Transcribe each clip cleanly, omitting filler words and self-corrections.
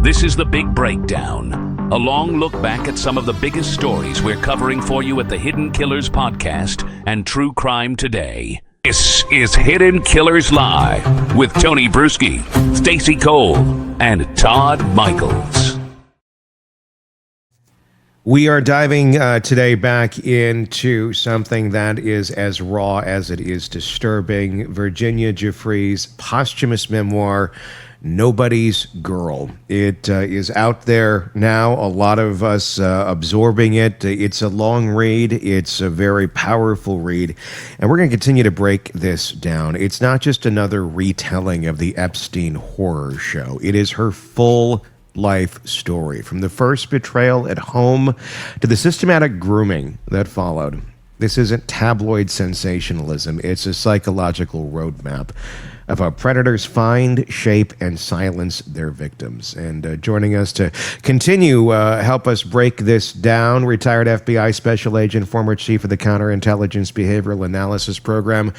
This is The Big Breakdown, a long look back at some of the biggest stories we're covering for you at the Hidden Killers podcast and True Crime Today. This is Hidden Killers Live with Tony Brueski, Stacey Cole, and Todd Michaels. We are diving today back into something that is as raw as it is disturbing. Virginia Giuffre's posthumous memoir, Nobody's Girl. It is out there now, a lot of us absorbing it. It's a long read. It's a very powerful read. And we're going to continue to break this down. It's not just another retelling of the Epstein horror show. It is her full life story, from the first betrayal at home to the systematic grooming that followed. This isn't tabloid sensationalism. It's a psychological roadmap of how predators find, shape, and silence their victims. And joining us to continue, help us break this down, retired FBI Special Agent, former Chief of the Counterintelligence Behavioral Analysis Program,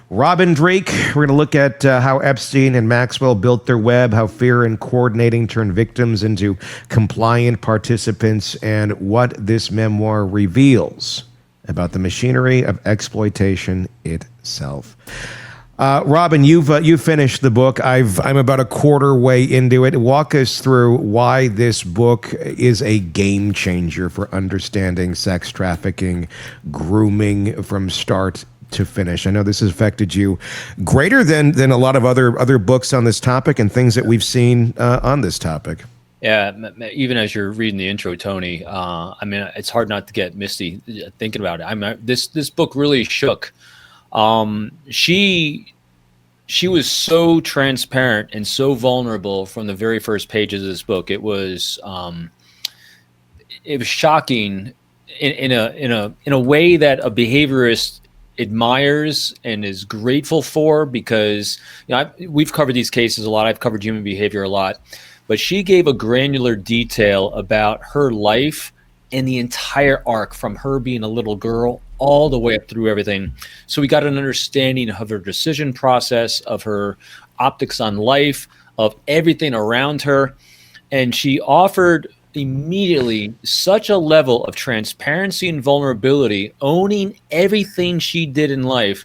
Robin Dreeke. We're going to look at how Epstein and Maxwell built their web, how fear and coordinating turned victims into compliant participants, and what this memoir reveals about the machinery of exploitation itself. Robin, you've finished the book. I'm about a quarter way into it. Walk us through why this book is a game changer for understanding sex trafficking, grooming from start to finish. I know this has affected you greater than a lot of other books on this topic and things that we've seen on this topic. Yeah, even as you're reading the intro, Tony, I mean, it's hard not to get misty thinking about it. This book really shook. She was so transparent and so vulnerable from the very first pages of this book. It was shocking in a way that a behaviorist admires and is grateful for, because we've covered these cases a lot. I've covered human behavior a lot, but she gave a granular detail about her life and the entire arc, from her being a little girl all the way up through everything. So we got an understanding of her decision process, of her optics on life, of everything around her. And she offered immediately such a level of transparency and vulnerability, owning everything she did in life.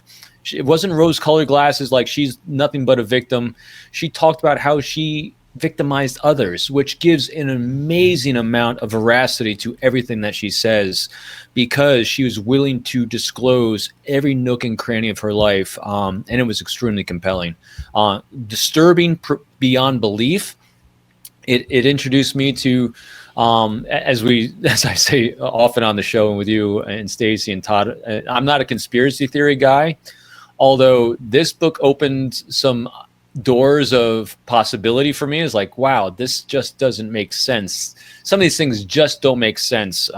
It wasn't rose-colored glasses like she's nothing but a victim. She talked about how she victimized others, which gives an amazing amount of veracity to everything that she says, because she was willing to disclose every nook and cranny of her life, and it was extremely compelling. Disturbing beyond belief. It introduced me to, as I say often on the show and with you and Stacey and Todd, I'm not a conspiracy theory guy, although this book opened some doors of possibility for me. Is like, wow, this just doesn't make sense. Some of these things just don't make sense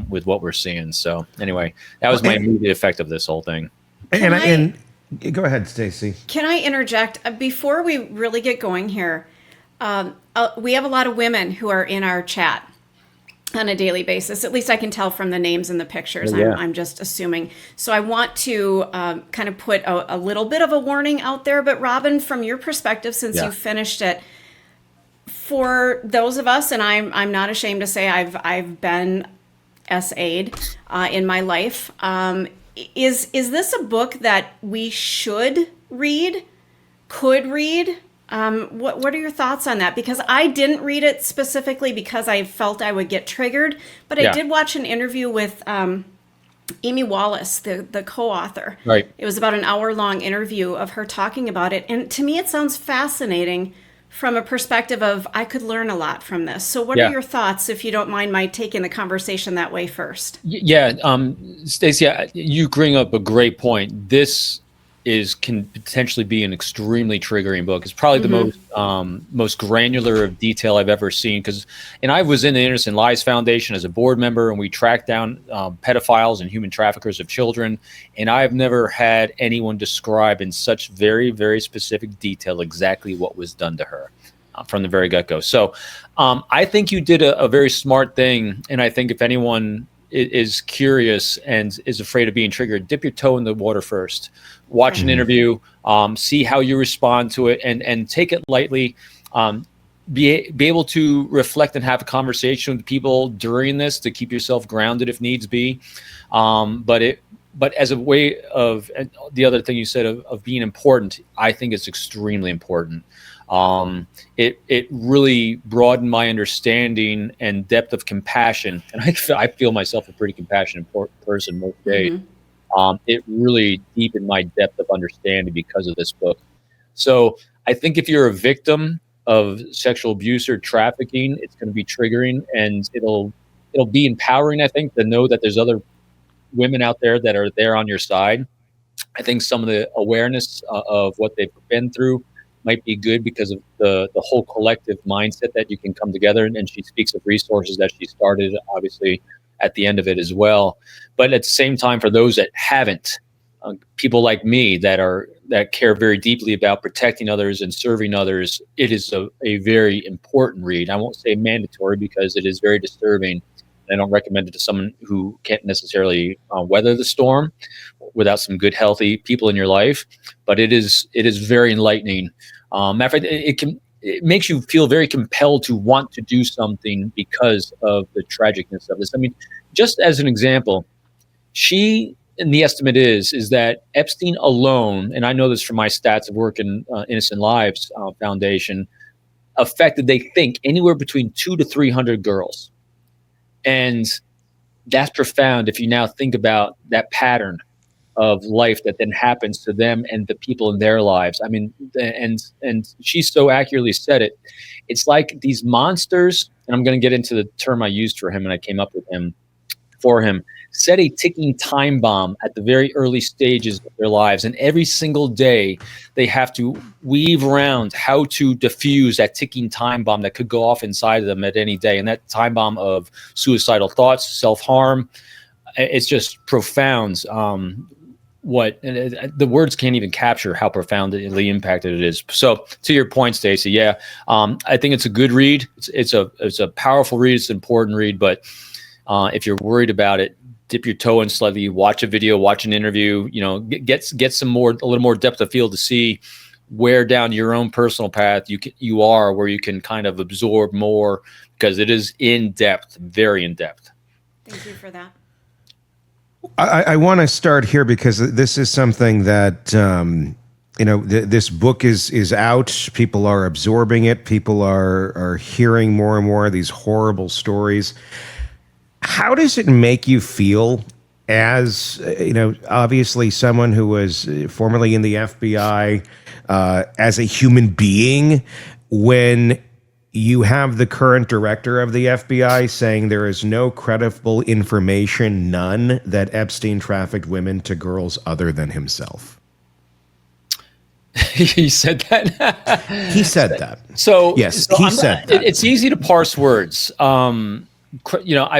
with what we're seeing. So anyway, that was my immediate effect of this whole thing. And go ahead, Stacey. Can I interject before we really get going here? We have a lot of women who are in our chat on a daily basis. At least I can tell from the names and the pictures. Yeah. I'm just assuming. So I want to kind of put a little bit of a warning out there. But Robin, from your perspective, since you finished it, for those of us, and I'm not ashamed to say I've been SA'd in my life. Is this a book that we should read, could read? What are your thoughts on that? Because I didn't read it specifically because I felt I would get triggered, but I did watch an interview with Amy Wallace, the co-author. Right. It was about an hour-long interview of her talking about it, and to me it sounds fascinating from a perspective of I could learn a lot from this. So what are your thoughts, if you don't mind my taking the conversation that way first? Yeah, Stacey, you bring up a great point. This can potentially be an extremely triggering book. It's probably the most granular of detail I've ever seen. And I was in the Innocent Lies Foundation as a board member, and we tracked down pedophiles and human traffickers of children. And I've never had anyone describe in such very, very specific detail exactly what was done to her from the very get-go. So I think you did a very smart thing. And I think if anyone is curious and is afraid of being triggered, dip your toe in the water first. Watch an interview, see how you respond to it, and take it lightly. be able to reflect and have a conversation with people during this to keep yourself grounded if needs be. But as a way of, and the other thing you said of being important, I think it's extremely important. It really broadened my understanding and depth of compassion. And I feel myself a pretty compassionate person most days. It really deepened my depth of understanding because of this book. So I think if you're a victim of sexual abuse or trafficking, it's going to be triggering, and it'll be empowering, I think, to know that there's other women out there that are there on your side. I think some of the awareness of what they've been through might be good because of the whole collective mindset that you can come together. And she speaks of resources that she started, obviously, at the end of it as well. But at the same time, for those that haven't, people like me that care very deeply about protecting others and serving others, it is a very important read. I won't say mandatory because it is very disturbing. I don't recommend it to someone who can't necessarily weather the storm without some good, healthy people in your life. But it is very enlightening. Matter of fact, it makes you feel very compelled to want to do something because of the tragicness of this. I mean, just as an example, and the estimate is that Epstein alone, and I know this from my stats of work in Innocent Lives Foundation, affected, they think, anywhere between 200 to 300 girls. And that's profound if you now think about that pattern of life that then happens to them and the people in their lives. I mean, and she so accurately said it. It's like these monsters, and I'm going to get into the term I used for him and I came up with for him, set a ticking time bomb at the very early stages of their lives. And every single day they have to weave around how to defuse that ticking time bomb that could go off inside of them at any day. And that time bomb of suicidal thoughts, self-harm, it's just profound. The words can't even capture how profoundly impacted it is. So to your point, Stacey, yeah, I think it's a good read. It's a powerful read. It's an important read, but if you're worried about it, dip your toe in slightly, watch a video, watch an interview, get a little more depth of field to see where down your own personal path you are, where you can kind of absorb more, because it is in depth, very in depth. Thank you for that. I want to start here because this is something that, this book is out. People are absorbing it. People are hearing more and more of these horrible stories. How does it make you feel as, obviously someone who was formerly in the FBI, as a human being, when you have the current director of the FBI saying there is no credible information, none, that Epstein trafficked women to girls other than himself? He said that? He said that. So, yes, he said that. It's easy to parse words. I've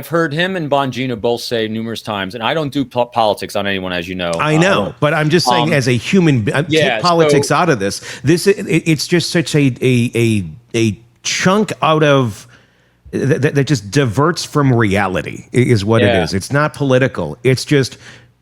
heard him and Bongino both say numerous times, and I don't do politics on anyone, as you know. I know, but I'm just saying, as a human, take politics out of this. It's just such a chunk out of that just diverts from reality, is what it is. It's not political. It's just,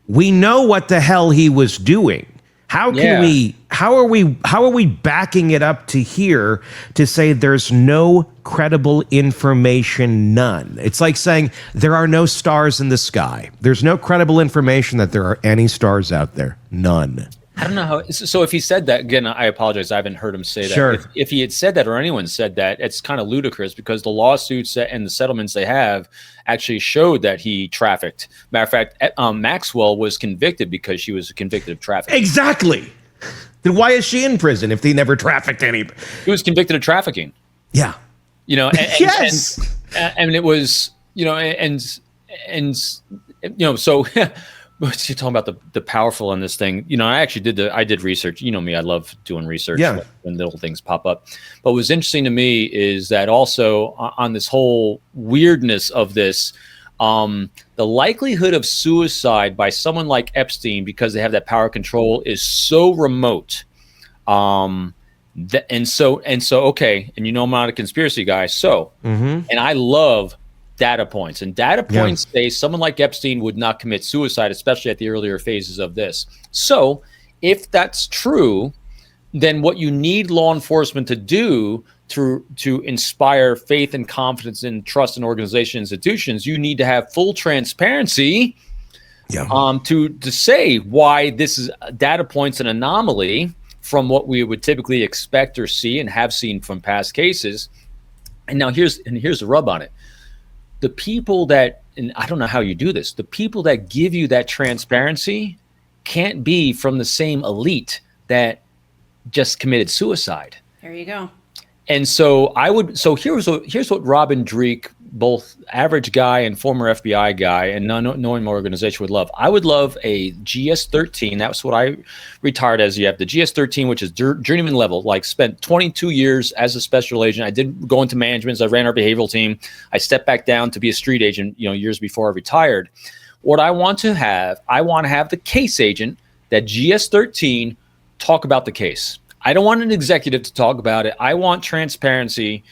we know what the hell he was doing. How are we backing it up to here to say there's no credible information, none? It's like saying there are no stars in the sky. There's no credible information that there are any stars out there. None. I don't know how. So if he said that, again, I apologize. I haven't heard him say that. Sure. If he had said that, or anyone said that, it's kind of ludicrous, because the lawsuits and the settlements they have actually showed that he trafficked. Matter of fact, Maxwell was convicted because she was convicted of trafficking. Exactly. Then why is she in prison if they never trafficked anybody? He was convicted of trafficking. Yeah. Yes. And it was, so. But you're talking about the powerful in this thing. I actually I did research. You know me, I love doing research when little things pop up. But what's interesting to me is that also on this whole weirdness of this, the likelihood of suicide by someone like Epstein, because they have that power control, is so remote. Okay, and I'm not a conspiracy guy, and I love data points, and data points say someone like Epstein would not commit suicide, especially at the earlier phases of this. So if that's true, then what you need law enforcement to do to inspire faith and confidence and trust in organization institutions, you need to have full transparency to say why this is data points an anomaly from what we would typically expect or see and have seen from past cases. And now here's the rub on it. The people that, and I don't know how you do this, the people that give you that transparency can't be from the same elite that just committed suicide. There you go. And so here's what Robin Dreeke, both average guy and former FBI guy and knowing my organization, would love. I would love a GS-13. That's what I retired as. You have the GS-13, which is journeyman level, like spent 22 years as a special agent. I did go into management. So I ran our behavioral team. I stepped back down to be a street agent, years before I retired. What I want to have the case agent, that GS-13, talk about the case. I don't want an executive to talk about it. I want transparency.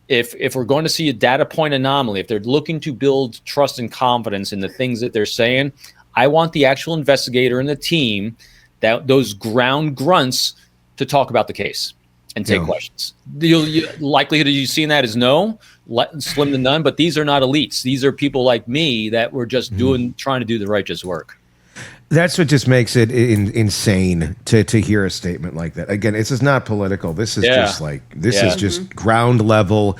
If we're going to see a data point anomaly, if they're looking to build trust and confidence in the things that they're saying, I want the actual investigator and the team, those ground grunts, to talk about the case and take questions. The likelihood of you seeing that is no, slim to none, but these are not elites. These are people like me that were just trying to do the righteous work. That's what just makes it insane to hear a statement like that. Again, this is not political. This is is just ground level.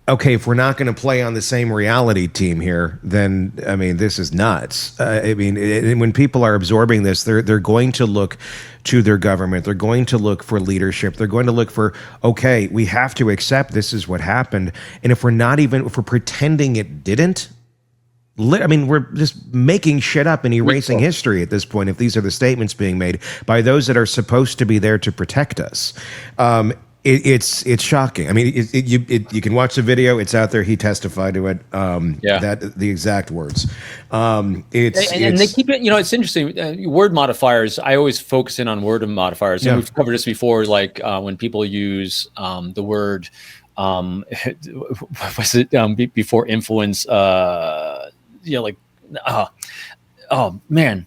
Okay, if we're not going to play on the same reality team here, then this is nuts. When people are absorbing this, they're going to look to their government. They're going to look for leadership. They're going to look for, okay, we have to accept this is what happened. And if we're pretending it didn't, we're just making shit up and erasing history at this point if these are the statements being made by those that are supposed to be there to protect us. It's shocking. You can watch the video. It's out there. He testified to it. That the exact words. And they keep it. It's interesting. Word modifiers. I always focus in on word modifiers. And we've covered this before. Like when people use the word, was it before influence? Oh man,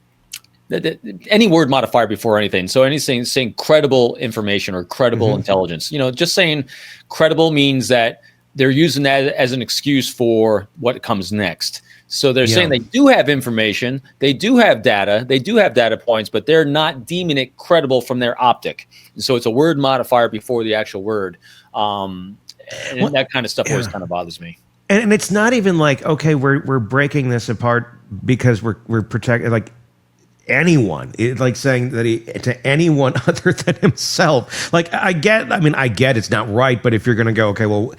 any word modifier before anything. So anything saying credible information or credible intelligence, just saying credible means that they're using that as an excuse for what comes next. So they're saying they do have information, they do have data points, but they're not deeming it credible from their optic. And so it's a word modifier before the actual word. And that kind of stuff always kind of bothers me. And it's not even like, okay, we're breaking this apart because we're protecting, like, anyone. It's like saying that to anyone other than himself. Like, I get it's not right, but if you're going to go, okay, well,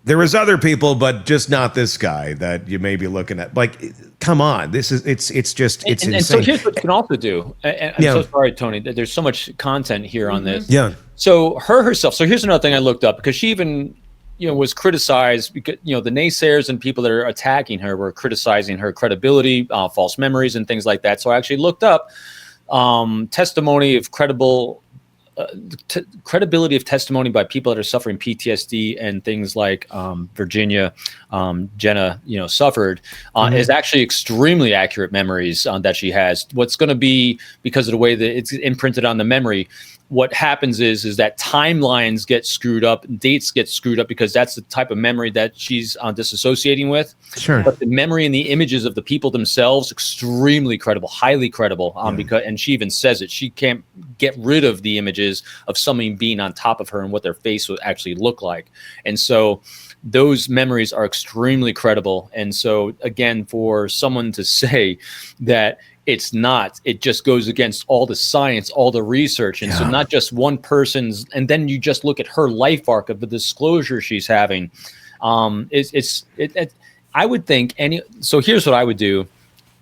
there was other people, but just not this guy that you may be looking at. Like, come on, it's insane. And so here's what you can also do. And I'm so sorry, Tony, that there's so much content here on this. Yeah. So herself. So here's another thing I looked up, because she even was criticized because, the naysayers and people that are attacking her were criticizing her credibility, false memories and things like that. So I actually looked up testimony of credibility of testimony by people that are suffering PTSD and things like Virginia, Jenna, suffered, is actually extremely accurate memories that she has. What's going to be, because of the way that it's imprinted on the memory, what happens is that timelines get screwed up, dates get screwed up, because that's the type of memory that she's disassociating with. Sure. But the memory and the images of the people themselves, extremely credible, highly credible. Because, and she even says it, she can't get rid of the images of somebody being on top of her and what their face would actually look like. And so those memories are extremely credible. And so again, for someone to say that it's not, it just goes against all the science, all the research. And so not just one person's, and then you just look at her life arc of the disclosure she's having. I would think so here's what I would do.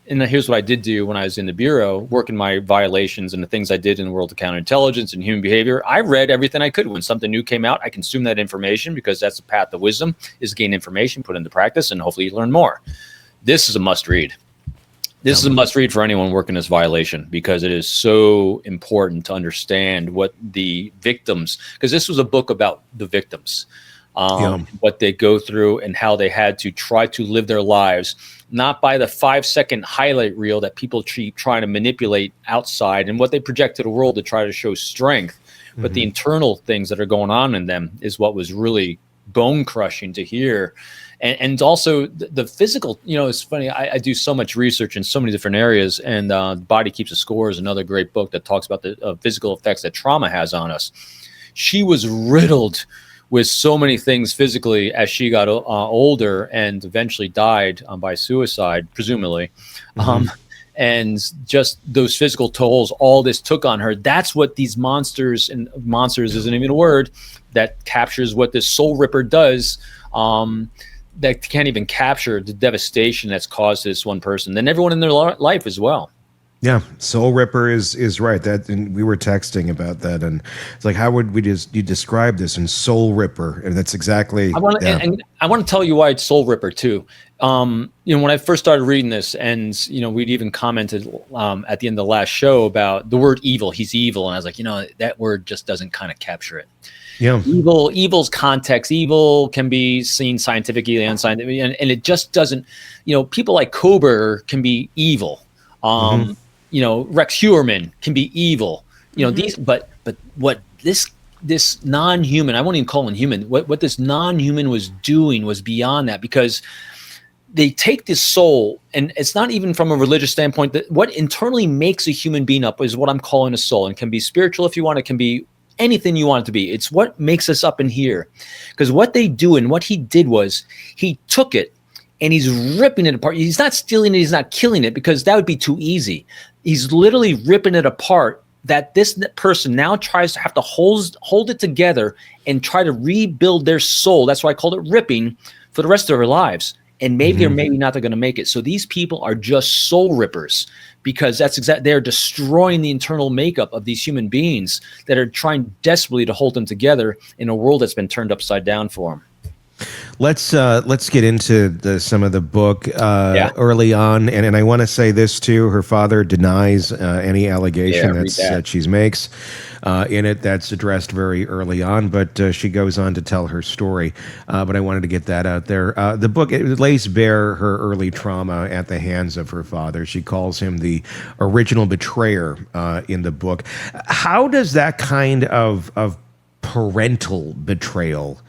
And here's what I did do when I was in the Bureau, working my violations and the things I did in the world of counterintelligence and human behavior. I read everything I could. When something new came out, I consumed that information, because that's the path of wisdom, is gain information, put into practice, and hopefully you learn more. This is a must read. This is a must read for anyone working this violation, because it is so important to understand what the victims, because this was a book about the victims, what they go through and how they had to try to live their lives, not by the 5-second highlight reel that people keep trying to manipulate outside and what they project to the world to try to show strength, but the internal things that are going on in them is what was really bone crushing to hear. And also the physical, it's funny. I do so much research in so many different areas, and Body Keeps a Score is another great book that talks about the physical effects that trauma has on us. She was riddled with so many things physically as she got older, and eventually died by suicide, presumably. And just those physical tolls, all this took on her. That's what these monsters, and monsters isn't even a word, that captures what this soul ripper does. That can't even capture the devastation that's caused to this one person, then everyone in their life as well. Yeah, soul ripper is right. That, and we were texting about that, and it's like, how would you describe this in soul ripper? And that's exactly. And I want to tell you why it's soul ripper too. When I first started reading this, and we'd even commented at the end of the last show about the word evil. He's evil, and I was like, that word just doesn't kind of capture it. Yeah. Evil's context. Evil can be seen scientifically, unscientifically, and it just doesn't. People like Kober can be evil. Rex Heuermann can be evil. These, but what this non-human, I won't even call him human. What this non-human was doing was beyond that, because they take this soul, and it's not even from a religious standpoint. That what internally makes a human being up is what I'm calling a soul, and can be spiritual if you want. It can be anything you want it to be. It's what makes us up in here. Because what they do, and what he did was he took it and he's ripping it apart. He's not stealing it. He's not killing it, because that would be too easy. He's literally ripping it apart, that this person now tries to have to hold it together and try to rebuild their soul. That's why I called it ripping, for the rest of their lives. And maybe or maybe not they're going to make it. So these people are just soul rippers, because they're destroying the internal makeup of these human beings that are trying desperately to hold them together in a world that's been turned upside down for them. Let's get into some of the book early on, and I want to say this too. Her father denies any allegation that she makes in it. That's addressed very early on, but she goes on to tell her story. But I wanted to get that out there. The book, it lays bare her early trauma at the hands of her father. She calls him the original betrayer in the book. How does that kind of parental betrayal,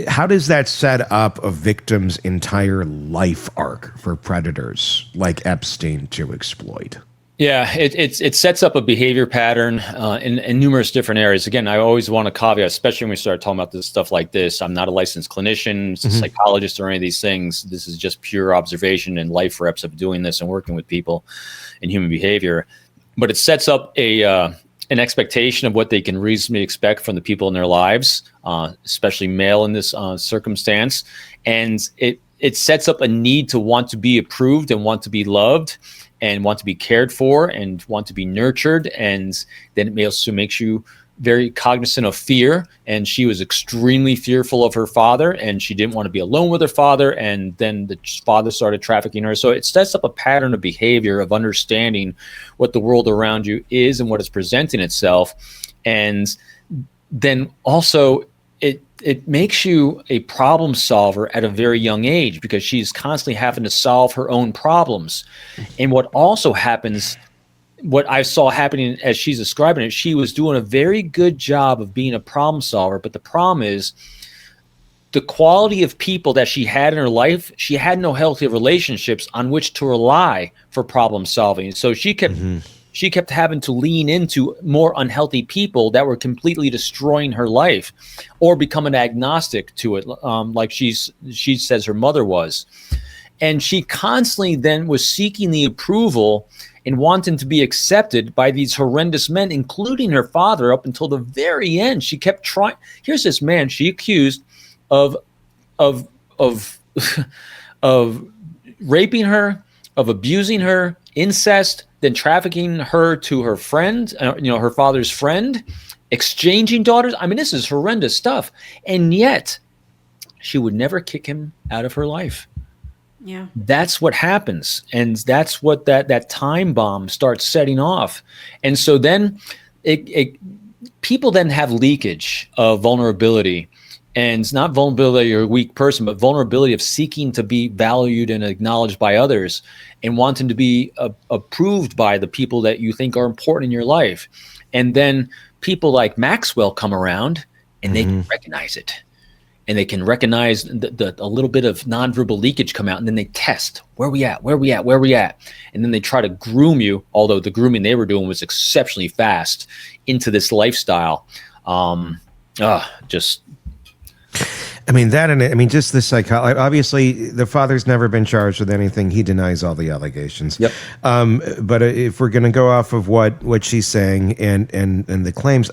how does that set up a victim's entire life arc for predators like Epstein to exploit? Yeah, it sets up a behavior pattern in numerous different areas. Again, I always want to caveat, especially when we start talking about this stuff like this. I'm not a licensed clinician, psychologist, or any of these things. This is just pure observation and life reps of doing this and working with people in human behavior. But it sets up an expectation of what they can reasonably expect from the people in their lives, especially male in this circumstance. And it sets up a need to want to be approved and want to be loved and want to be cared for and want to be nurtured. And then it also makes you very cognizant of fear. And she was extremely fearful of her father, and she didn't want to be alone with her father. And then the father started trafficking her. So it sets up a pattern of behavior of understanding what the world around you is and what is presenting itself. And then also it makes you a problem solver at a very young age, because she's constantly having to solve her own problems. And what also happens, what I saw happening as she's describing it, she was doing a very good job of being a problem solver. But the problem is the quality of people that she had in her life, she had no healthy relationships on which to rely for problem solving. So she kept having to lean into more unhealthy people that were completely destroying her life, or becoming agnostic to it, like she says her mother was. And she constantly then was seeking the approval and wanting to be accepted by these horrendous men, including her father, up until the very end. She kept trying. Here's this man she accused of raping her, of abusing her, incest, then trafficking her to her friend, her father's friend, exchanging daughters. I mean, this is horrendous stuff. And yet she would never kick him out of her life. Yeah, that's what happens. And that's what that time bomb starts setting off. And so then people then have leakage of vulnerability. And it's not vulnerability you're a weak person, but vulnerability of seeking to be valued and acknowledged by others, and wanting to be approved by the people that you think are important in your life. And then people like Maxwell come around and they can recognize it. And they can recognize a little bit of nonverbal leakage come out, and then they test where we at, and then they try to groom you. Although the grooming they were doing was exceptionally fast into this lifestyle. Just the psychology. Obviously, the father's never been charged with anything. He denies all the allegations. Yep. But if we're going to go off of what she's saying and the claims,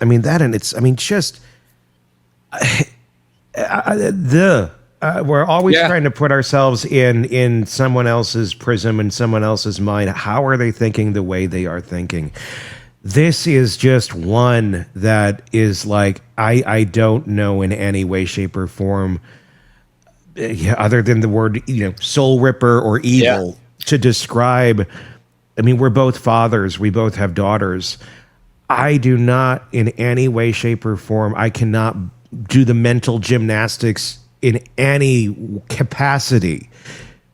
we're always trying to put ourselves in someone else's prism and someone else's mind. How are they thinking the way they are thinking? This is just one that is like, I don't know in any way, shape, or form, other than the word, soul ripper or evil to describe. I mean, we're both fathers. We both have daughters. I do not in any way, shape, or form, I cannot do the mental gymnastics in any capacity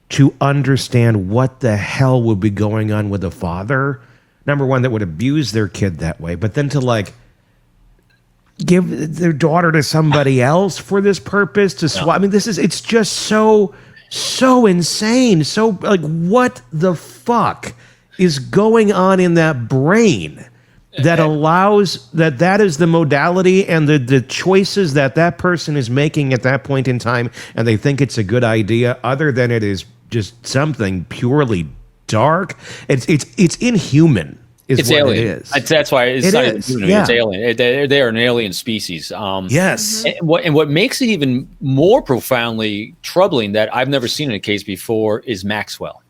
to understand what the hell would be going on with a father, number one, that would abuse their kid that way, but then to like give their daughter to somebody else for this purpose to swap. I mean, it's just so insane. So like, what the fuck is going on in that brain that allows that is the modality and the choices that person is making at that point in time, and they think it's a good idea, other than it is just something purely dark. It's inhuman. It's alien. It is. That's why it's not even human. Yeah. It's alien. They are an alien species. Yes. And what makes it even more profoundly troubling that I've never seen in a case before is Maxwell.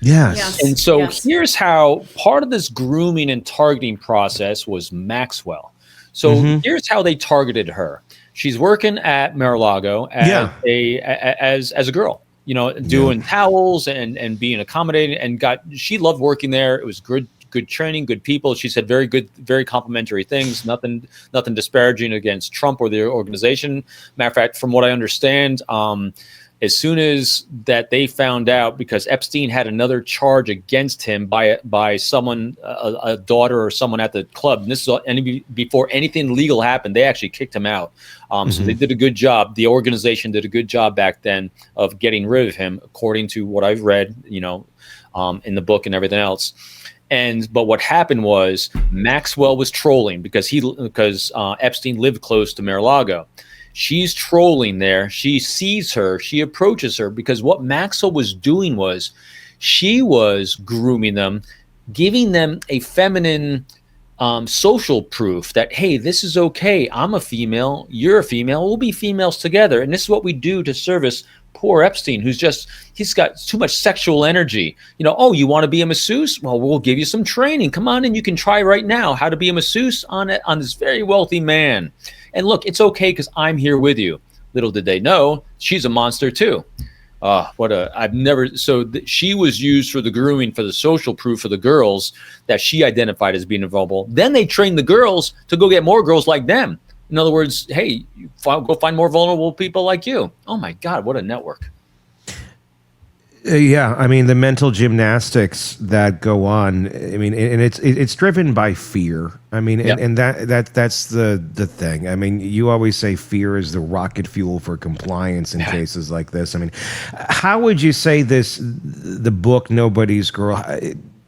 Yes. And so here's how part of this grooming and targeting process was Maxwell. So here's how they targeted her. She's working at Mar-a-Lago as a girl, doing towels and being accommodating, and she loved working there. It was good training, good people. She said very good, very complimentary things. Nothing disparaging against Trump or the organization. Matter of fact, from what I understand, as soon as that they found out, because Epstein had another charge against him by someone, a daughter or someone at the club, and this is before anything legal happened, they actually kicked him out. So they did a good job. The organization did a good job back then of getting rid of him, according to what I've read, in the book and everything else. But what happened was Maxwell was trolling because Epstein lived close to Mar-a-Lago. She's trolling there. She sees her. She approaches her because what Maxwell was doing was she was grooming them, giving them a feminine social proof that, hey, this is okay. I'm a female. You're a female. We'll be females together. And this is what we do to service poor Epstein, he's got too much sexual energy. Oh, you want to be a masseuse? Well, we'll give you some training. Come on, and you can try right now how to be a masseuse on this very wealthy man. And look, it's okay because I'm here with you. Little did they know, she's a monster too. She was used for the grooming, for the social proof for the girls that she identified as being vulnerable. Then they trained the girls to go get more girls like them. In other words, hey, go find more vulnerable people like you. Oh my God, what a network. The mental gymnastics that go on. And it's driven by fear. And that's the thing. You always say fear is the rocket fuel for compliance in cases like this. How would you say the book Nobody's Girl?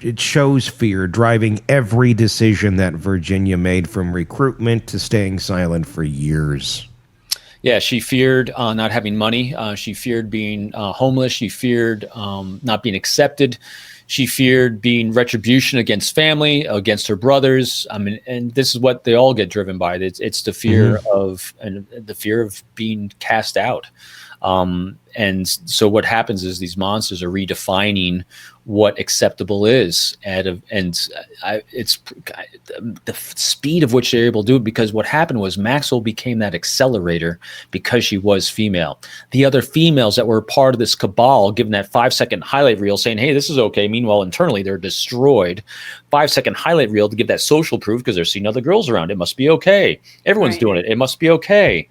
It shows fear driving every decision that Virginia made, from recruitment to staying silent for years. Yeah, she feared not having money. She feared being homeless. She feared not being accepted. She feared being retribution against family, against her brothers. And this is what they all get driven by. It's the fear of being cast out. And so what happens is these monsters are redefining what acceptable is, it's the speed of which they're able to do it. Because what happened was Maxwell became that accelerator because she was female. The other females that were part of this cabal, given that 5-second highlight reel saying, hey, this is okay. Meanwhile, internally, they're destroyed. 5-second highlight reel to give that social proof because they're seeing other girls around. It must be okay. Everyone's doing it. It must be okay.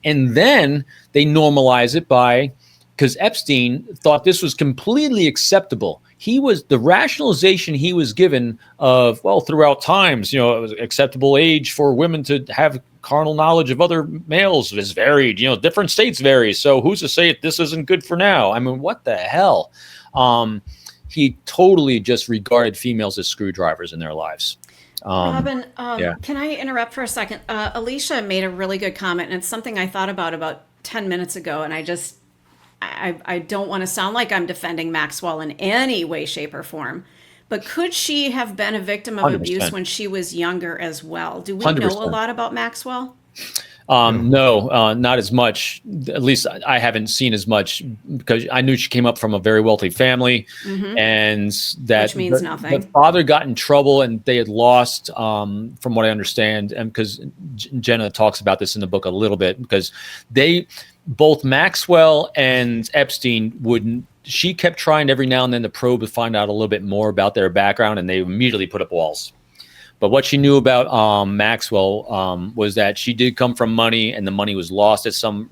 And then they normalize it by because Epstein thought this was completely acceptable. The rationalization he was given of, well, throughout times, it was acceptable age for women to have carnal knowledge of other males is varied. Different states vary. So who's to say this isn't good for now? I mean, what the hell? He totally just regarded females as screwdrivers in their lives. Robin, can I interrupt for a second? Alicia made a really good comment, and it's something I thought about 10 minutes ago, and I don't want to sound like I'm defending Maxwell in any way, shape, or form, but could she have been a victim of 100%. Abuse when she was younger as well? Do we 100%. know a lot about Maxwell? No, not as much. At least I haven't seen as much, because I knew she came up from a very wealthy family, and that which means nothing. The father got in trouble, and they had lost, from what I understand, and because Jenna talks about this in the book a little bit, because both Maxwell and Epstein she kept trying every now and then to probe to find out a little bit more about their background, and they immediately put up walls. But what she knew about Maxwell was that she did come from money, and the money was lost at some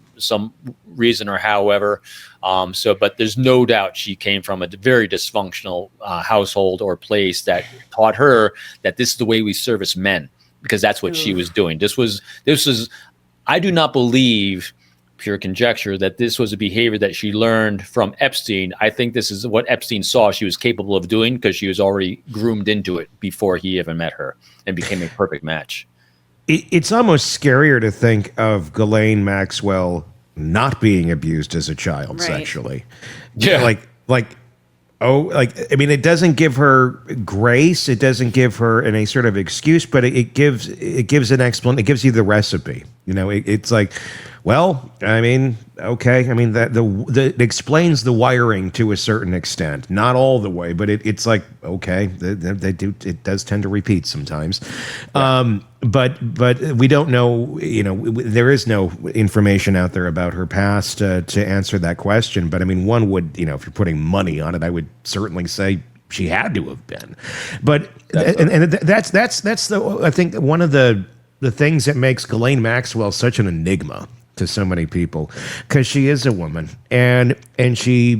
reason or however. But there's no doubt she came from a very dysfunctional household or place that taught her that this is the way we service men, because that's what she was doing. This was. I do not believe, pure conjecture, that this was a behavior that she learned from Epstein. I think this is what Epstein saw she was capable of doing, because she was already groomed into it before he even met her and became a perfect match. It's almost scarier to think of Ghislaine Maxwell not being abused as a child sexually. Yeah. It doesn't give her grace. It doesn't give her any sort of excuse, but it gives an explanation. It gives you the recipe. It's like, well, okay. It explains the wiring to a certain extent, not all the way, but it's like, okay, they do. It does tend to repeat sometimes, but we don't know. There is no information out there about her past to answer that question. But one would, if you're putting money on it, I would certainly say she had to have been. But that's I think one of the things that makes Ghislaine Maxwell such an enigma to so many people, because she is a woman, and she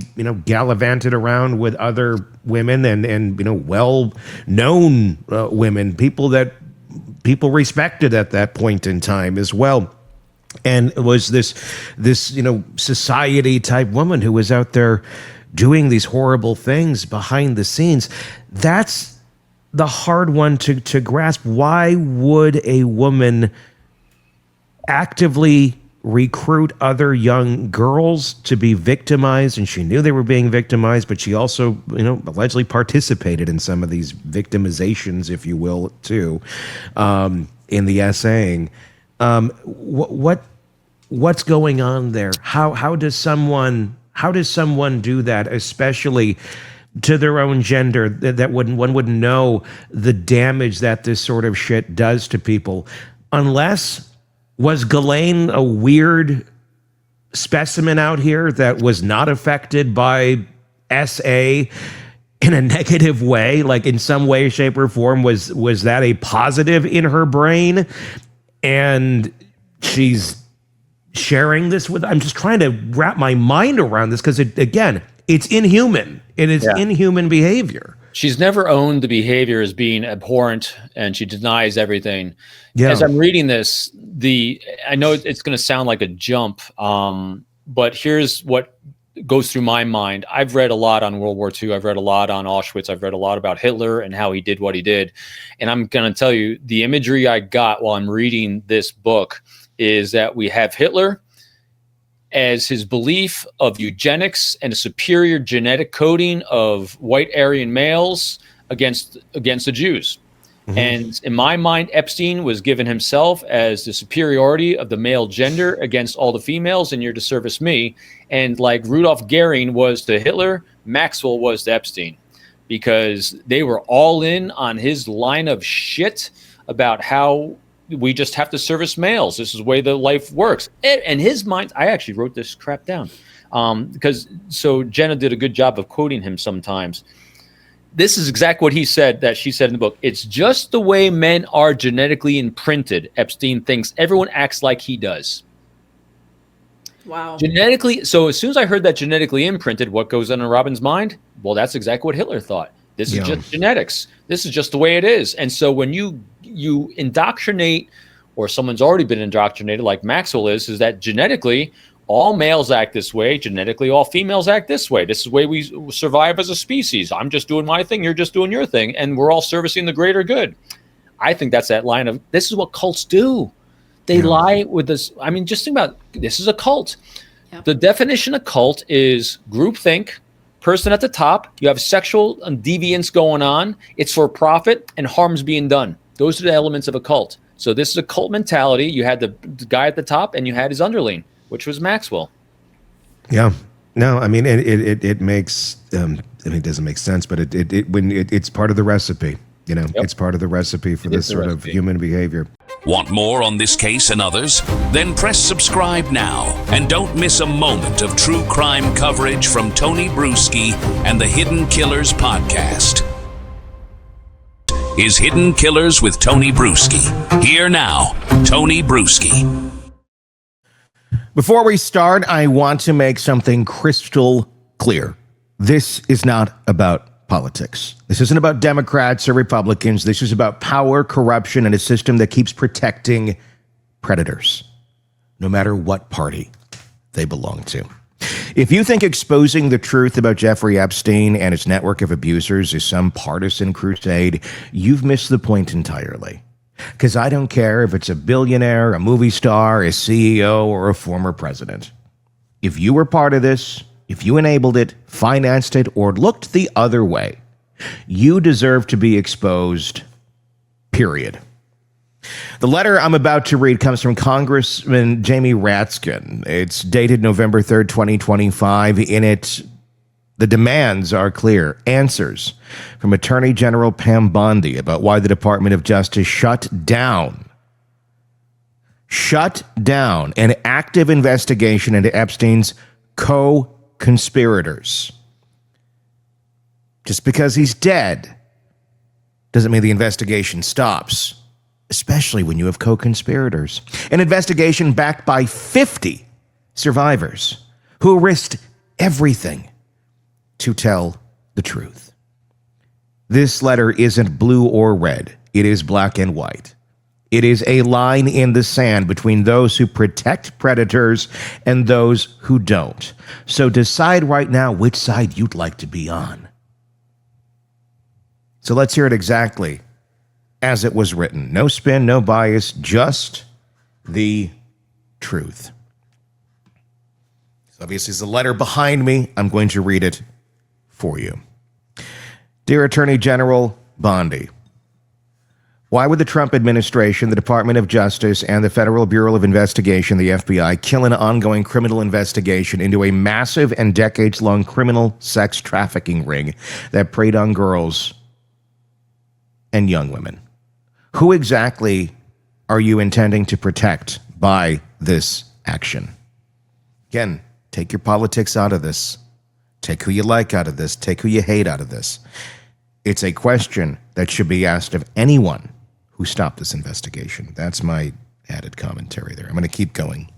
gallivanted around with other women and well-known women, people that people respected at that point in time as well, and was this society type woman who was out there doing these horrible things behind the scenes. That's the hard one to grasp. Why would a woman actively recruit other young girls to be victimized? And she knew they were being victimized, but she also, allegedly participated in some of these victimizations, if you will, too, in the essaying. What's going on there? How does someone do that, especially to their own gender, that one wouldn't know the damage that this sort of shit does to people? Unless, was Ghislaine a weird specimen out here that was not affected by SA in a negative way, like in some way, shape, or form? Was that a positive in her brain? And she's sharing this with, I'm just trying to wrap my mind around this, because it's inhuman. It is inhuman behavior. She's never owned the behavior as being abhorrent, and she denies everything. Yeah. As I'm reading this, I know it's going to sound like a jump, but here's what goes through my mind. I've read a lot on World War II. I've read a lot on Auschwitz. I've read a lot about Hitler and how he did what he did. And I'm going to tell you, the imagery I got while I'm reading this book is that we have Hitler as his belief of eugenics and a superior genetic coding of white Aryan males against the Jews. Mm-hmm. And in my mind, Epstein was given himself as the superiority of the male gender against all the females, and you're to service me. And like Rudolf Goering was to Hitler, Maxwell was to Epstein, because they were all in on his line of shit about how we just have to service males. This is the way the life works. And his mind, I actually wrote this crap down, because Jenna did a good job of quoting him sometimes. This is exactly what she said in the book. It's just the way men are genetically imprinted. Epstein thinks everyone acts like he does. Wow. Genetically, so as soon as I heard that genetically imprinted, what goes on in Robin's mind? Well, that's exactly what Hitler thought. This is just genetics. This is just the way it is. And so when you indoctrinate, or someone's already been indoctrinated, like Maxwell is that genetically all males act this way, genetically all females act this way. This is the way we survive as a species. I'm just doing my thing, you're just doing your thing, and we're all servicing the greater good. I think that's that line of, this is what cults do. They lie with this. I mean, just think about, this is a cult. Yep. The definition of cult is groupthink, person at the top, you have sexual deviance going on, it's for profit, and harm's being done. Those are the elements of a cult. So this is a cult mentality. You had the guy at the top, and you had his underling, which was Maxwell. Yeah. No, I mean, it makes, I mean, it doesn't make sense, but it's part of the recipe. You know, It's part of the recipe for this sort of human behavior. Want more on this case and others? Then press subscribe now and don't miss a moment of true crime coverage from Tony Brueski and the Hidden Killers podcast. Is Hidden Killers with Tony Brueski. Here now, Tony Brueski. Before we start, I want to make something crystal clear. This is not about politics. This isn't about Democrats or Republicans. This is about power, corruption, and a system that keeps protecting predators, no matter what party they belong to. If you think exposing the truth about Jeffrey Epstein and his network of abusers is some partisan crusade, you've missed the point entirely. Because I don't care if it's a billionaire, a movie star, a CEO, or a former president. If you were part of this, if you enabled it, financed it, or looked the other way, you deserve to be exposed, period. The letter I'm about to read comes from Congressman Jamie Raskin. It's dated November 3rd, 2025. In it, the demands are clear. Answers from Attorney General Pam Bondi about why the Department of Justice shut down an active investigation into Epstein's co-conspirators. Just because he's dead doesn't mean the investigation stops, especially when you have co-conspirators. An investigation backed by 50 survivors who risked everything to tell the truth. This letter isn't blue or red. It is black and white. It is a line in the sand between those who protect predators and those who don't. So decide right now which side you'd like to be on. So let's hear it exactly as it was written. No spin, no bias, just the truth. So obviously, there's a letter behind me. I'm going to read it for you. Dear Attorney General Bondi, why would the Trump administration, the Department of Justice, and the Federal Bureau of Investigation, the FBI, kill an ongoing criminal investigation into a massive and decades-long criminal sex trafficking ring that preyed on girls and young women? Who exactly are you intending to protect by this action? Again, take your politics out of this. Take who you like out of this. Take who you hate out of this. It's a question that should be asked of anyone who stopped this investigation. That's my added commentary there. I'm going to keep going.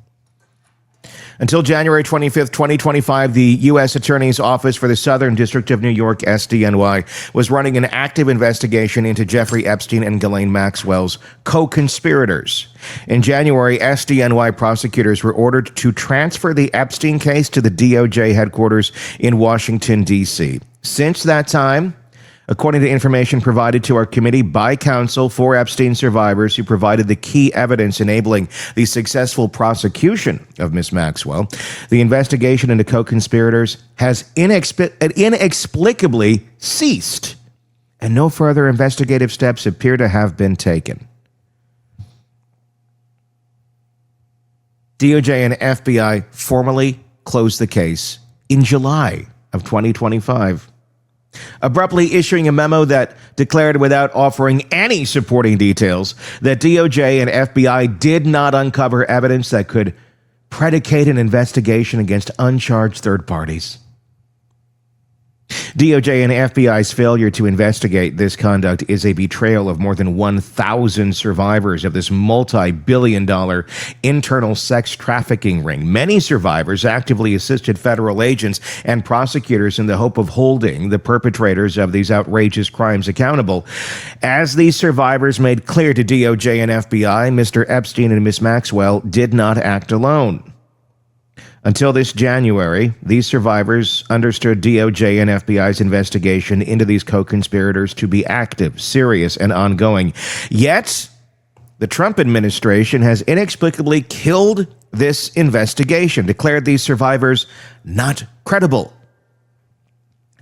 Until January 25th, 2025, the U.S. Attorney's Office for the Southern District of New York, SDNY, was running an active investigation into Jeffrey Epstein and Ghislaine Maxwell's co-conspirators. In January, SDNY prosecutors were ordered to transfer the Epstein case to the DOJ headquarters in Washington, D.C. Since that time, according to information provided to our committee by counsel for Epstein survivors who provided the key evidence enabling the successful prosecution of Ms. Maxwell, the investigation into co-conspirators has inexplicably ceased, and no further investigative steps appear to have been taken. DOJ and FBI formally closed the case in July of 2025. Abruptly issuing a memo that declared, without offering any supporting details, that DOJ and FBI did not uncover evidence that could predicate an investigation against uncharged third parties. DOJ and FBI's failure to investigate this conduct is a betrayal of more than 1,000 survivors of this multi-billion-dollar internal sex trafficking ring. Many survivors actively assisted federal agents and prosecutors in the hope of holding the perpetrators of these outrageous crimes accountable. As these survivors made clear to DOJ and FBI, Mr. Epstein and Ms. Maxwell did not act alone. Until this January, these survivors understood DOJ and FBI's investigation into these co-conspirators to be active, serious, and ongoing. Yet, the Trump administration has inexplicably killed this investigation, declared these survivors not credible,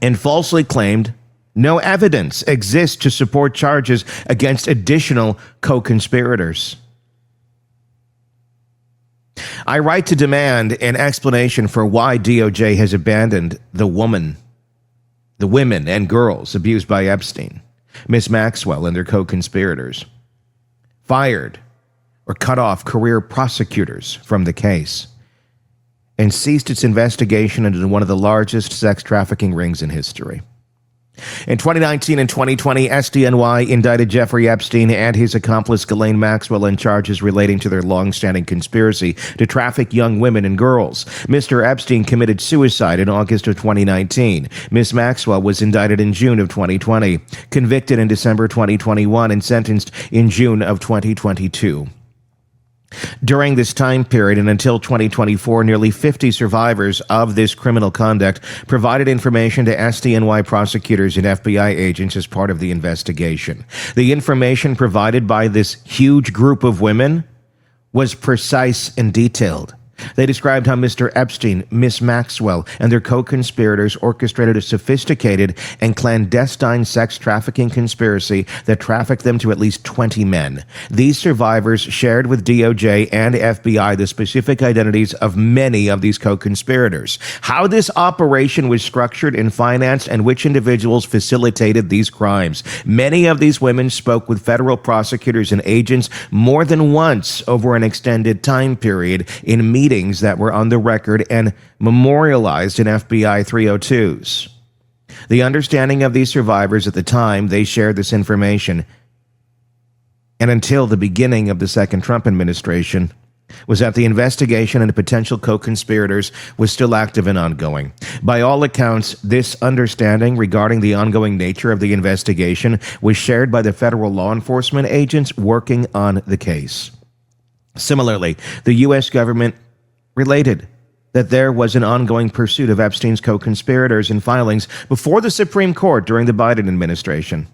and falsely claimed no evidence exists to support charges against additional co-conspirators. I write to demand an explanation for why DOJ has abandoned the women and girls abused by Epstein, Ms. Maxwell and their co-conspirators, fired or cut off career prosecutors from the case, and ceased its investigation into one of the largest sex trafficking rings in history. In 2019 and 2020, SDNY indicted Jeffrey Epstein and his accomplice Ghislaine Maxwell in charges relating to their long-standing conspiracy to traffic young women and girls. Mr. Epstein committed suicide in August of 2019. Ms. Maxwell was indicted in June of 2020, convicted in December 2021, and sentenced in June of 2022. During this time period and until 2024, nearly 50 survivors of this criminal conduct provided information to SDNY prosecutors and FBI agents as part of the investigation. The information provided by this huge group of women was precise and detailed. They described how Mr. Epstein, Ms. Maxwell, and their co-conspirators orchestrated a sophisticated and clandestine sex trafficking conspiracy that trafficked them to at least 20 men. These survivors shared with DOJ and FBI the specific identities of many of these co-conspirators, how this operation was structured and financed, and which individuals facilitated these crimes. Many of these women spoke with federal prosecutors and agents more than once over an extended time period in meetings that were on the record and memorialized in FBI 302s. The understanding of these survivors at the time they shared this information, and until the beginning of the second Trump administration, was that the investigation into potential co-conspirators was still active and ongoing. By all accounts, this understanding regarding the ongoing nature of the investigation was shared by the federal law enforcement agents working on the case. Similarly, the U.S. government related that there was an ongoing pursuit of Epstein's co-conspirators and filings before the Supreme Court during the Biden administration.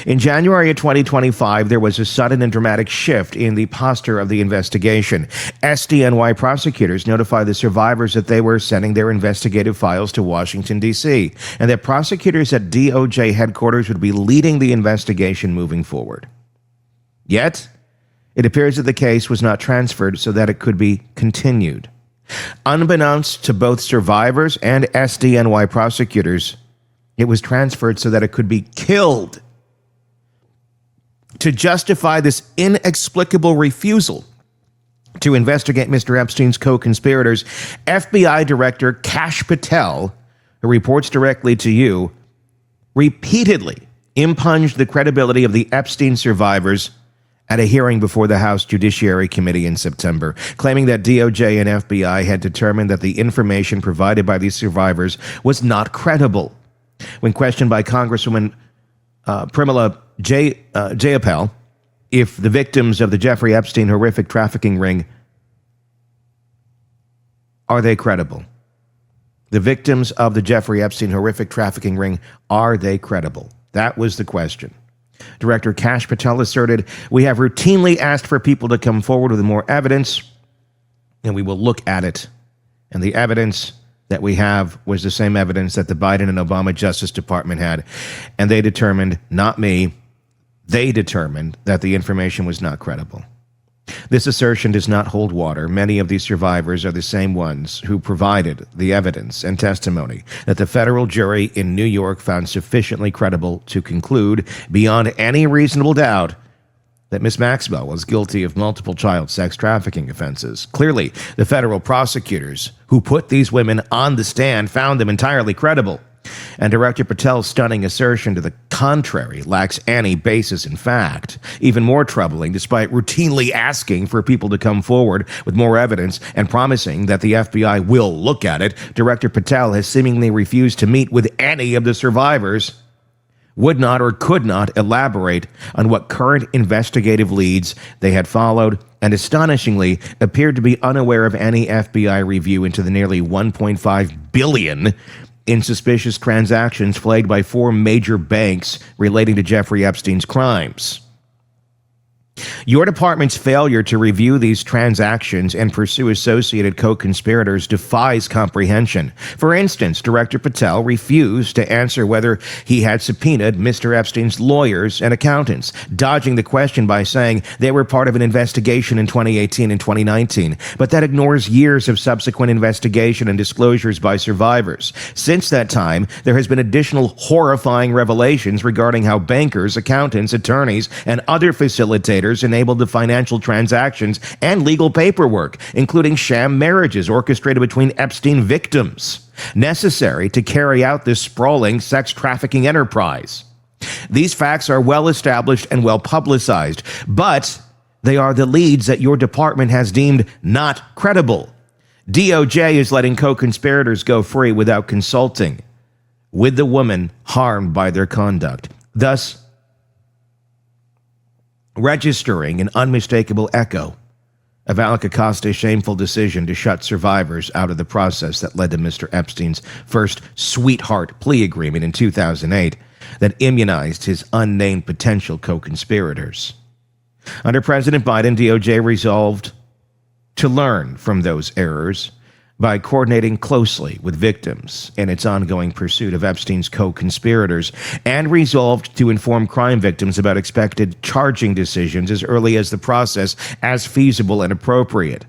In January of 2025, there was a sudden and dramatic shift in the posture of the investigation. SDNY prosecutors notified the survivors that they were sending their investigative files to Washington, D.C., and that prosecutors at DOJ headquarters would be leading the investigation moving forward. Yet, it appears that the case was not transferred so that it could be continued. Unbeknownst to both survivors and SDNY prosecutors, it was transferred so that it could be killed. To justify this inexplicable refusal to investigate Mr. Epstein's co-conspirators, FBI Director Kash Patel, who reports directly to you, repeatedly impugned the credibility of the Epstein survivors at a hearing before the House Judiciary Committee in September, claiming that DOJ and FBI had determined that the information provided by these survivors was not credible. When questioned by Congresswoman Pramila Jayapal if the victims of the Jeffrey Epstein horrific trafficking ring, are they credible? The victims of the Jeffrey Epstein horrific trafficking ring, are they credible? That was the question. Director Kash Patel asserted, "We have routinely asked for people to come forward with more evidence, and we will look at it. And the evidence that we have was the same evidence that the Biden and Obama Justice Department had. And they determined, not me, they determined that the information was not credible." This assertion does not hold water. Many of these survivors are the same ones who provided the evidence and testimony that the federal jury in New York found sufficiently credible to conclude, beyond any reasonable doubt, that Ms. Maxwell was guilty of multiple child sex trafficking offenses. Clearly, the federal prosecutors who put these women on the stand found them entirely credible. And Director Patel's stunning assertion to the contrary lacks any basis in fact. Even more troubling, despite routinely asking for people to come forward with more evidence and promising that the FBI will look at it, Director Patel has seemingly refused to meet with any of the survivors, would not or could not elaborate on what current investigative leads they had followed, and astonishingly appeared to be unaware of any FBI review into the nearly $1.5 billion in suspicious transactions flagged by 4 major banks relating to Jeffrey Epstein's crimes. Your department's failure to review these transactions and pursue associated co-conspirators defies comprehension. For instance, Director Patel refused to answer whether he had subpoenaed Mr. Epstein's lawyers and accountants, dodging the question by saying they were part of an investigation in 2018 and 2019. But that ignores years of subsequent investigation and disclosures by survivors. Since that time, there has been additional horrifying revelations regarding how bankers, accountants, attorneys, and other facilitators enabled the financial transactions and legal paperwork, including sham marriages orchestrated between Epstein victims, necessary to carry out this sprawling sex trafficking enterprise. These facts are well established and well publicized, but they are the leads that your department has deemed not credible. DOJ is letting co-conspirators go free without consulting with the woman harmed by their conduct, thus registering an unmistakable echo of Alec Acosta's shameful decision to shut survivors out of the process that led to Mr. Epstein's first sweetheart plea agreement in 2008 that immunized his unnamed potential co-conspirators. Under President Biden, DOJ resolved to learn from those errors by coordinating closely with victims in its ongoing pursuit of Epstein's co-conspirators, and resolved to inform crime victims about expected charging decisions as early as the process as feasible and appropriate.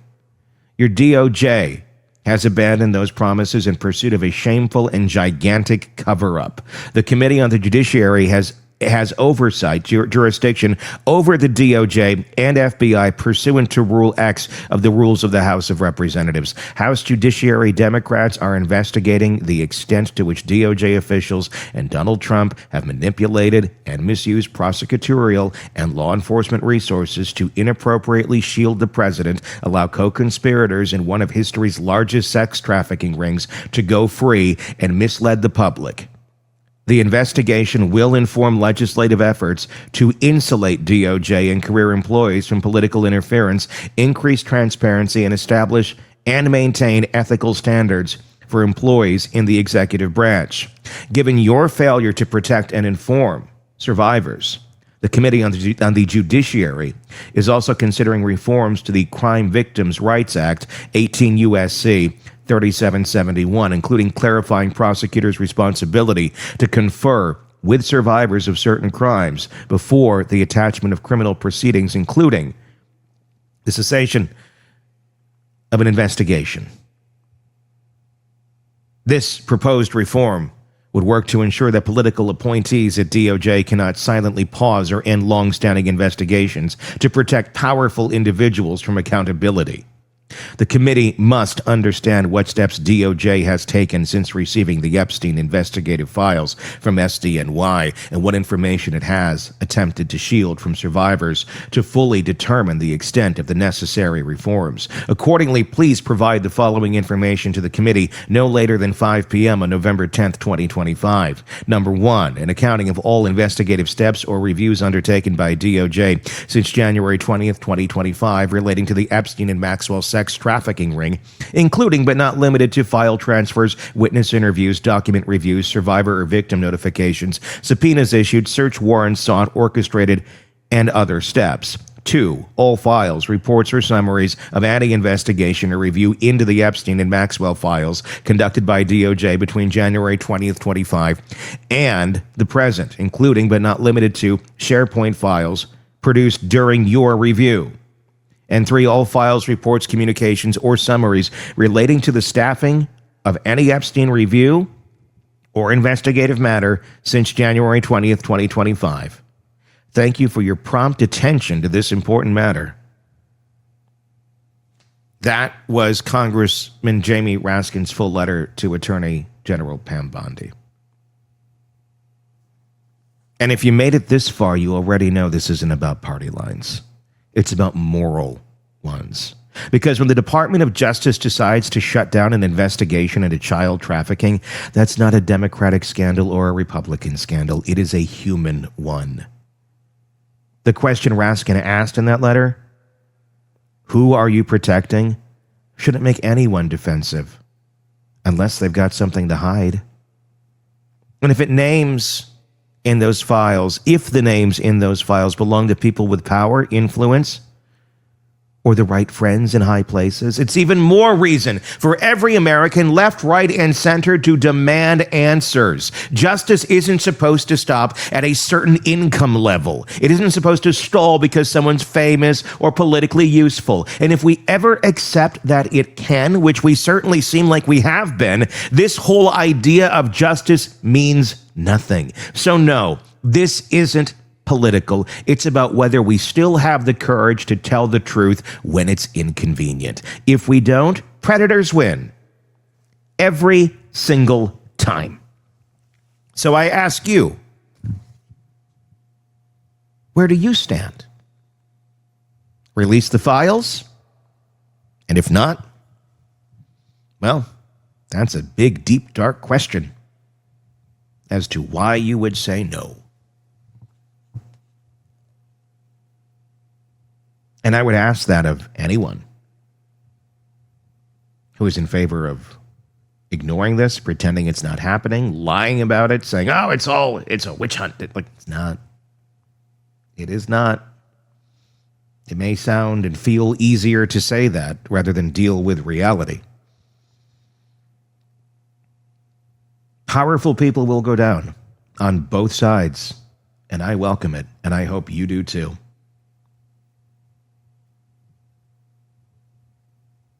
Your DOJ has abandoned those promises in pursuit of a shameful and gigantic cover-up. The Committee on the Judiciary has oversight jurisdiction over the DOJ and FBI pursuant to Rule X of the Rules of the House of Representatives. House Judiciary Democrats are investigating the extent to which DOJ officials and Donald Trump have manipulated and misused prosecutorial and law enforcement resources to inappropriately shield the president, allow co-conspirators in one of history's largest sex trafficking rings to go free, and misled the public. The investigation will inform legislative efforts to insulate DOJ and career employees from political interference, increase transparency, and establish and maintain ethical standards for employees in the executive branch. Given your failure to protect and inform survivors, the Committee on the Judiciary is also considering reforms to the Crime Victims' Rights Act, 18 U.S.C. 3771, including clarifying prosecutors' responsibility to confer with survivors of certain crimes before the attachment of criminal proceedings, including the cessation of an investigation. This proposed reform would work to ensure that political appointees at DOJ cannot silently pause or end long-standing investigations to protect powerful individuals from accountability. The committee must understand what steps DOJ has taken since receiving the Epstein investigative files from SDNY and what information it has attempted to shield from survivors to fully determine the extent of the necessary reforms. Accordingly, please provide the following information to the committee no later than 5 p.m. on November 10th, 2025. Number 1, an accounting of all investigative steps or reviews undertaken by DOJ since January 20th, 2025 relating to the Epstein and Maxwell sex trafficking ring, including but not limited to file transfers, witness interviews, document reviews, survivor or victim notifications, subpoenas issued, search warrants sought, orchestrated, and other steps. 2, all files, reports, or summaries of any investigation or review into the Epstein and Maxwell files conducted by DOJ between January 20th, 25 and the present, including but not limited to SharePoint files produced during your review. And 3, all files, reports, communications, or summaries relating to the staffing of any Epstein review or investigative matter since January 20th, 2025. Thank you for your prompt attention to this important matter. That was Congressman Jamie Raskin's full letter to Attorney General Pam Bondi. And if you made it this far, you already know this isn't about party lines. It's about moral ones. Because when the Department of Justice decides to shut down an investigation into child trafficking, that's not a Democratic scandal or a Republican scandal. It is a human one. The question Raskin asked in that letter, who are you protecting, shouldn't make anyone defensive, unless they've got something to hide. And if it names in those files, if the names in those files belong to people with power, influence, or the right friends in high places, it's even more reason for every American, left, right, and center, to demand answers. Justice isn't supposed to stop at a certain income level. It isn't supposed to stall because someone's famous or politically useful. And if we ever accept that it can, which we certainly seem like we have been, this whole idea of justice means nothing. So no, this isn't political. It's about whether we still have the courage to tell the truth when it's inconvenient. If we don't, predators win. Every single time. So I ask you, where do you stand? Release the files? And if not, well, that's a big, deep, dark question as to why you would say no. And I would ask that of anyone who is in favor of ignoring this, pretending it's not happening, lying about it, saying, oh, it's a witch hunt. It's not. It is not. It may sound and feel easier to say that rather than deal with reality. Powerful people will go down on both sides, and I welcome it, and I hope you do too.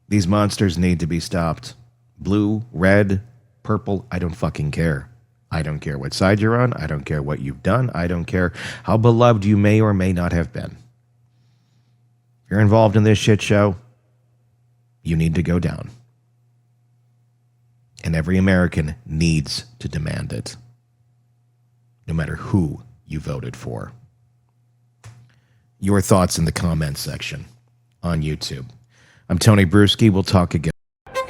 These monsters need to be stopped. Blue, red, purple, I don't fucking care. I don't care what side you're on. I don't care what you've done. I don't care how beloved you may or may not have been. If you're involved in this shit show, you need to go down. And every American needs to demand it, no matter who you voted for. Your thoughts in the comments section on YouTube. I'm Tony Brueski. We'll talk again.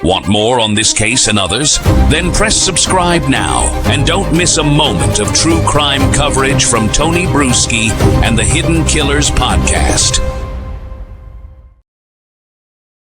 Want more on this case and others? Then press subscribe now and don't miss a moment of true crime coverage from Tony Brueski and the Hidden Killers podcast.